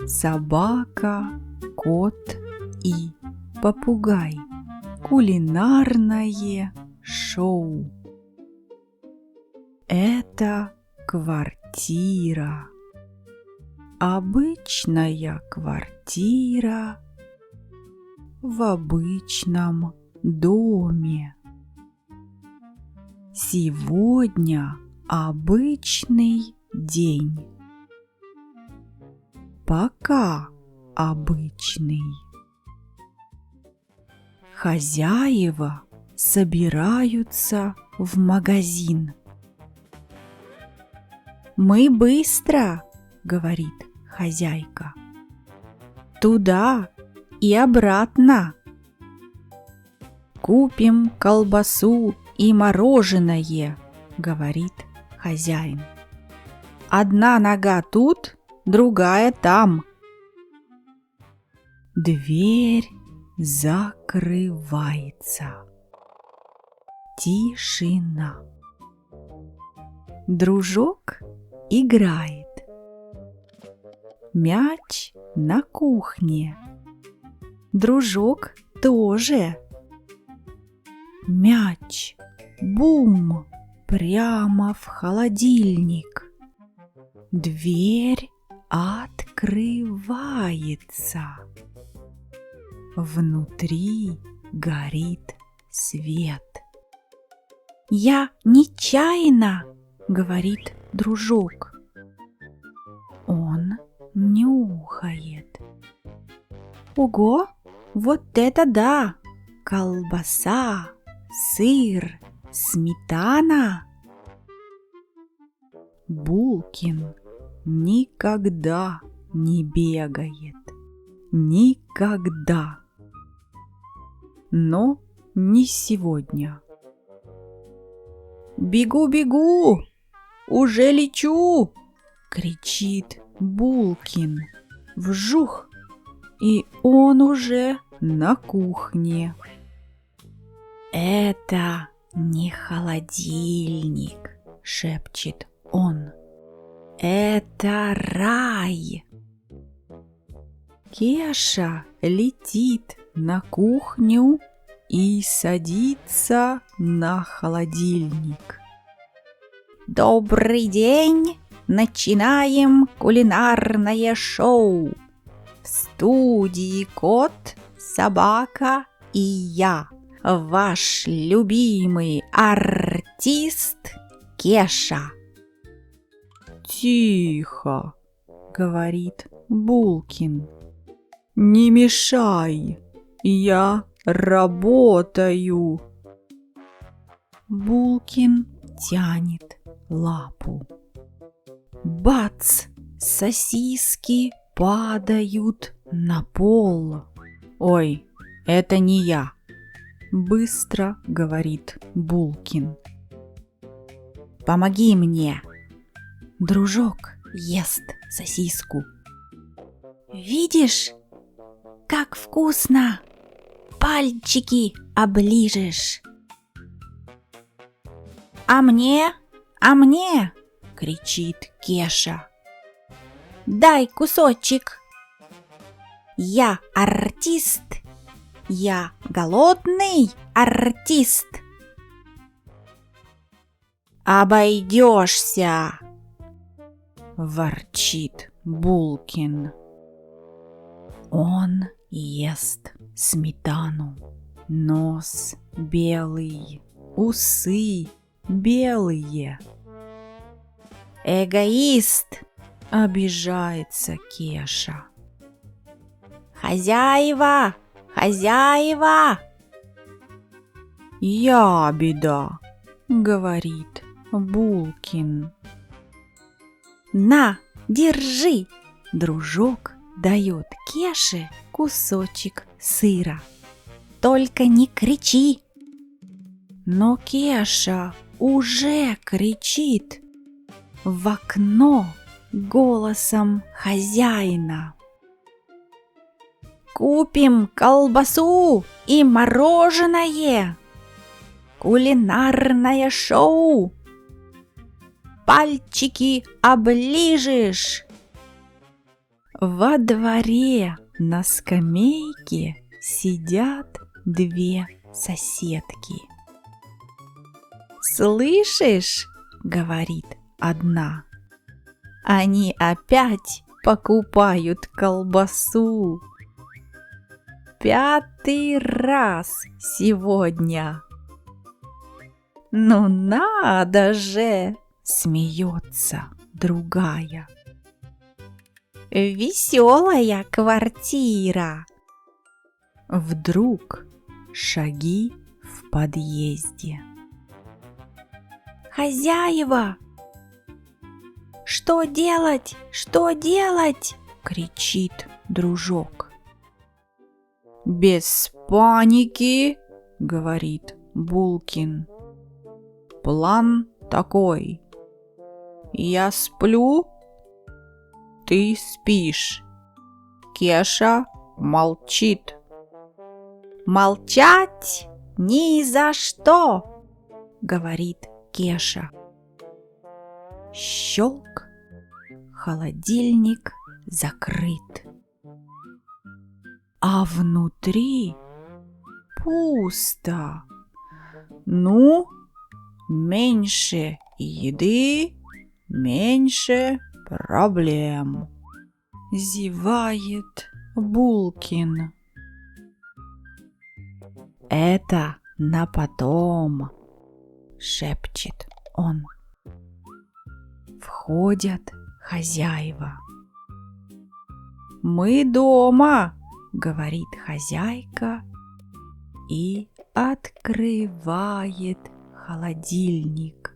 собака, кот и попугай. Кулинарное шоу. Это квартира. Обычная квартира в обычном доме. Сегодня обычный день. Пока обычный. Хозяева собираются в магазин. «Мы быстро», — говорит хозяйка. «Туда и обратно. Купим колбасу и мороженое», — говорит хозяин. «Одна нога тут, другая там». Дверь закрывается. Тишина. Дружок играет. Мяч на кухне. Дружок тоже. Мяч, бум, прямо в холодильник. Дверь открывается. Внутри горит свет. «Я нечаянно», — говорит дружок. Он нюхает. «Ого, вот это да! Колбаса, сыр, сметана!» Булкин никогда не бегает. Никогда. Но не сегодня. «Бегу, бегу! Уже лечу!» — кричит Булкин. Вжух! И он уже на кухне. «Это не холодильник», — шепчет он. «Это рай». Кеша летит на кухню и садится на холодильник. «Добрый день! Начинаем кулинарное шоу! В студии кот, собака и я, ваш любимый артист Кеша». «Тихо!» — говорит Булкин. «Не мешай, я работаю». Булкин тянет лапу. Бац! Сосиски падают на пол. «Ой, это не я», — быстро говорит Булкин. «Помоги мне». Дружок ест сосиску. «Видишь, как вкусно! Пальчики оближешь!» «А мне? А мне?» — кричит Кеша. «Дай кусочек! Я артист! Я голодный артист!» «Обойдешься!» — ворчит Булкин. Он ест сметану. Нос белый, усы белые. «Эгоист!» — обижается Кеша. «Хозяева! Хозяева!» «Я беда!» — говорит Булкин. «На, держи!» — дружок дает Кеше кусочек сыра. «Только не кричи!» Но Кеша уже кричит в окно голосом хозяина. «Купим колбасу и мороженое! Кулинарное шоу! Пальчики оближешь!» Во дворе на скамейке сидят две соседки. «Слышишь, — говорит одна, — они опять покупают колбасу. 5-й раз сегодня». «Ну надо же! — смеется другая. — Веселая квартира!» Вдруг шаги в подъезде. «Хозяева! Что делать? Что делать?» — кричит дружок. «Без паники, — говорит Булкин. План такой. Я сплю, ты спишь. Кеша молчит». «Молчать ни за что! — говорит Кеша. Щелк, холодильник закрыт. А внутри пусто. Ну, меньше еды, меньше проблем, зевает Булкин. «Это на потом, — шепчет он. Входят хозяева. «Мы дома, — говорит хозяйка и открывает холодильник.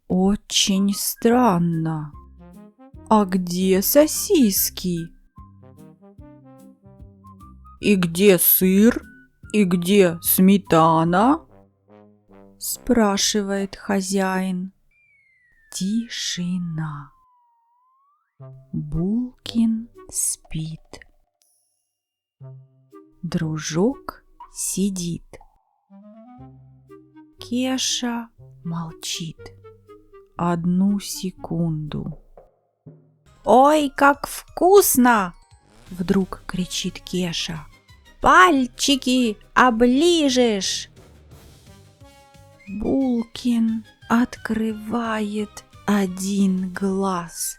Очень странно. А где сосиски? И где сыр? И где сметана?» — спрашивает хозяин. Тишина. Булкин спит. Дружок сидит. Кеша молчит 1 секунду. «Ой, как вкусно! — вдруг кричит Кеша. — Пальчики оближешь!» Булкин открывает 1 глаз.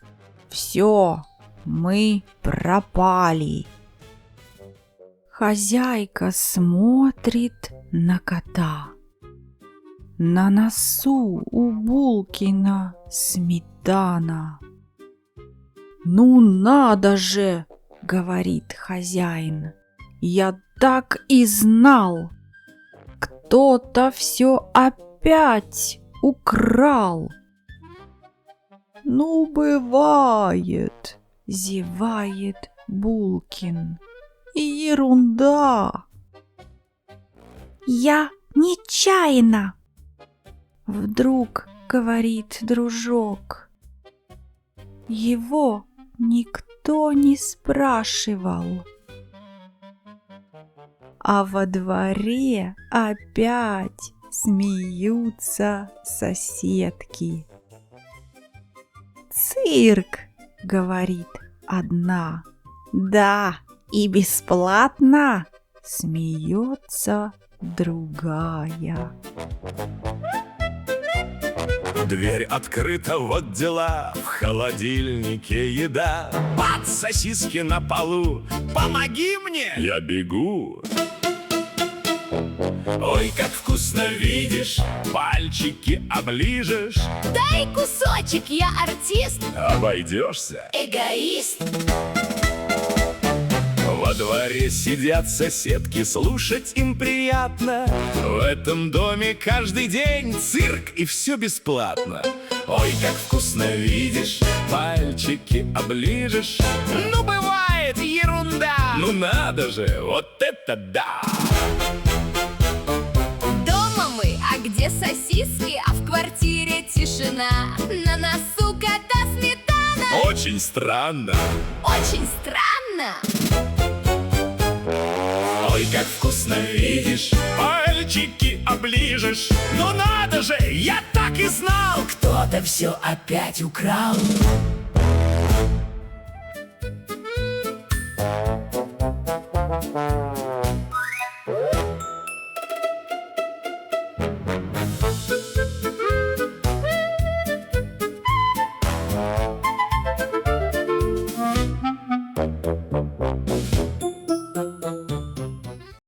«Все, мы пропали!» Хозяйка смотрит на кота. На носу у Булкина сметана. «Ну надо же! — говорит хозяин. — Я так и знал! Кто-то все опять украл!» «Ну, бывает, — зевает Булкин. — Ерунда!» «Я нечаянно! — вдруг говорит дружок. Его никто не спрашивал. А во дворе опять смеются соседки. «Цирк! — говорит одна. — Да, и бесплатно! — смеется другая. Дверь открыта, вот дела, в холодильнике еда. Под сосиски на полу, помоги мне, я бегу. Ой, как вкусно, видишь, пальчики оближешь. Дай кусочек, я артист. Обойдешься, Эгоист. во дворе сидят соседки, слушать им приятно. В этом доме каждый день цирк, и все бесплатно. Ой, как вкусно, видишь, пальчики оближешь. Ну, бывает ерунда. Ну, надо же, вот это да! Дома мы, а где сосиски? А в квартире тишина. На носу кота сметана. Очень странно. Очень странно. Ой, как вкусно, видишь, пальчики оближешь. Ну надо же, я так и знал, Кто-то все опять украл.